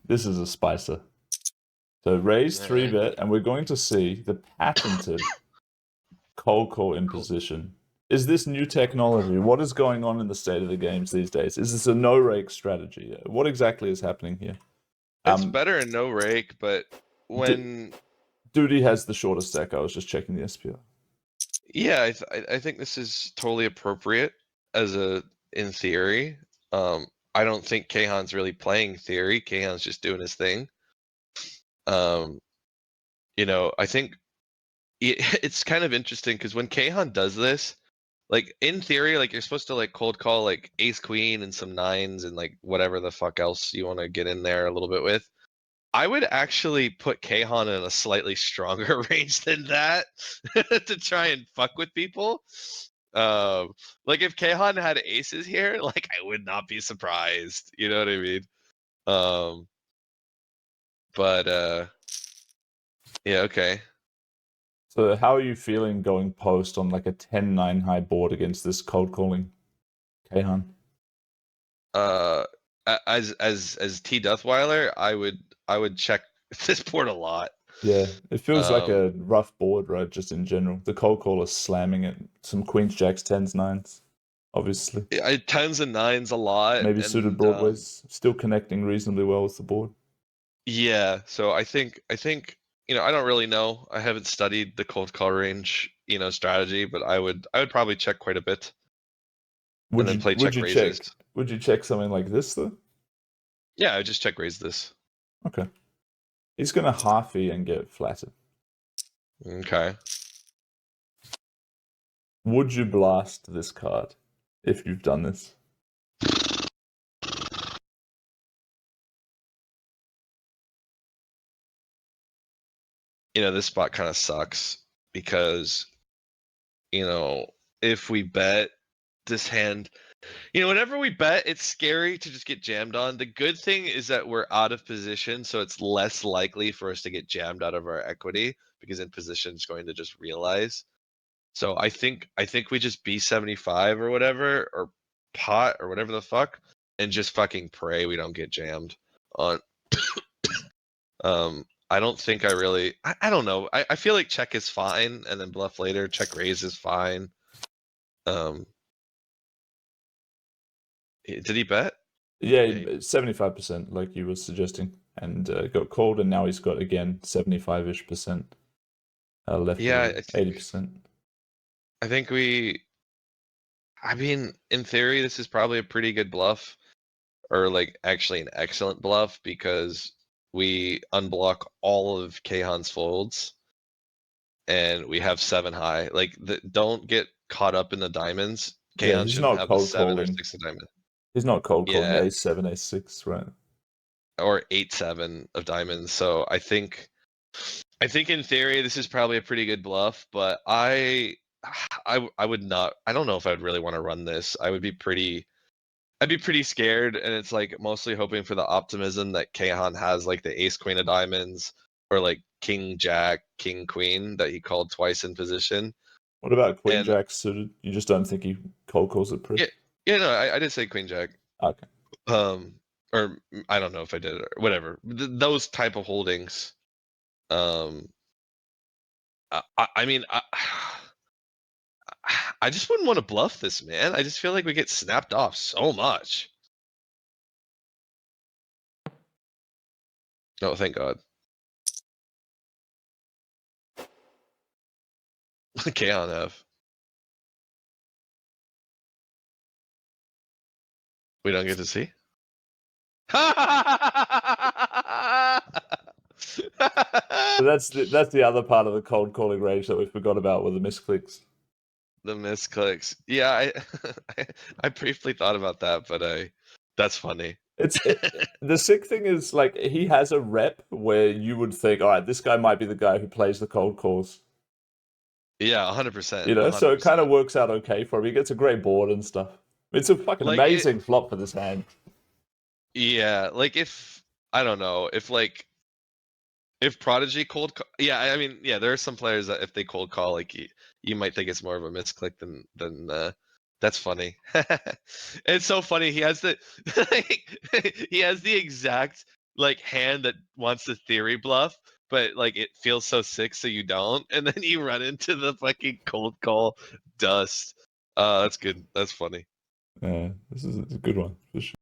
This is a spicer. So raise 3-bet, Alright. and we're going to see the patented cold call in position. Is this new technology? What is going on in the state of the games these days? Is this a no-rake strategy? What exactly is happening here? It's better in no rake, but when Duty has the shortest stack. I was just checking the SPR. yeah, I think this is totally appropriate as in theory. I don't think Kayhan's really playing theory. Kayhan's just doing his thing. You know, I think it's kind of interesting because when Kayhan does this, like in theory, like you're supposed to like cold call like ace queen and some nines and like whatever the fuck else you want to get in there a little bit with. I would actually put Kayhan in a slightly stronger range than that to try and fuck with people. Like if Kayhan had aces here, like I would not be surprised. You know what I mean? Yeah, okay. So how are you feeling going post on like a 10-9 high board against this cold calling Kayhan? As T Duthweiler, I would check this board a lot. Yeah, it feels like a rough board, right? Just in general, the cold call is slamming it. Some queens, jacks, tens, nines, obviously. Tens and nines a lot. Maybe suited broadways, still connecting reasonably well with the board. Yeah, so I think you know, I don't really know. I haven't studied the cold call range, you know, strategy, but I would probably check quite a bit. And then play check raises. Would you check something like this though? Yeah, I would just check raise this. Okay. He's gonna half-e and get flattered. Okay. Would you blast this card if you've done this? You know, this spot kind of sucks because, you know, if we bet this hand, you know, whenever we bet, it's scary to just get jammed on. The good thing is that we're out of position, so it's less likely for us to get jammed out of our equity because in position is going to just realize. So I think we just B75 or whatever, or pot or whatever the fuck, and just fucking pray we don't get jammed on. I don't think I really. I don't know. I feel like check is fine, and then bluff later. Check raise is fine. Did he bet? Yeah, 75%, like you were suggesting, and got called, and now he's got again 75-ish% left. Yeah, 80%. I think we. I mean, in theory, this is probably a pretty good bluff, or like actually an excellent bluff because we unblock all of Kayhan's folds, and we have 7 high. Like, don't get caught up in the diamonds. Kayhan shouldn't have a 7 or 6 of diamond. He's not cold calling Yeah. ace-7, ace-6, right? Or 8-7 of diamonds. So I think in theory this is probably a pretty good bluff, but I would not. I don't know if I'd really want to run this. I'd be pretty scared, and it's like mostly hoping for the optimism that Kayhan has like the ace queen of diamonds or like king jack, king queen that he called twice in position. What about queen jack suited? You just don't think he cold calls it pre? Yeah, no, I did say queen jack. Okay. Or I don't know if I did it or whatever. Those type of holdings. I mean, I just wouldn't want to bluff this, man. I just feel like we get snapped off so much. Oh, thank God. Kayhan F. We don't get to see. So that's the other part of the cold calling range that we forgot about with the misclicks. The misclicks. Yeah, I briefly thought about that, but that's funny. The sick thing is, like, he has a rep where you would think, all right, this guy might be the guy who plays the cold calls. Yeah, 100%. You know, 100%. so it kind of works out okay for him. He gets a great board and stuff. It's a fucking amazing flop for this hand. Yeah, like if I don't know if Prodigy cold call, yeah, I mean, yeah, there are some players that if they cold call, like you might think it's more of a misclick than that's funny. It's so funny. He has the he has the exact like hand that wants to theory bluff, but like it feels so sick, so you don't, and then you run into the fucking cold call dust. That's good. That's funny. This is a good one for sure.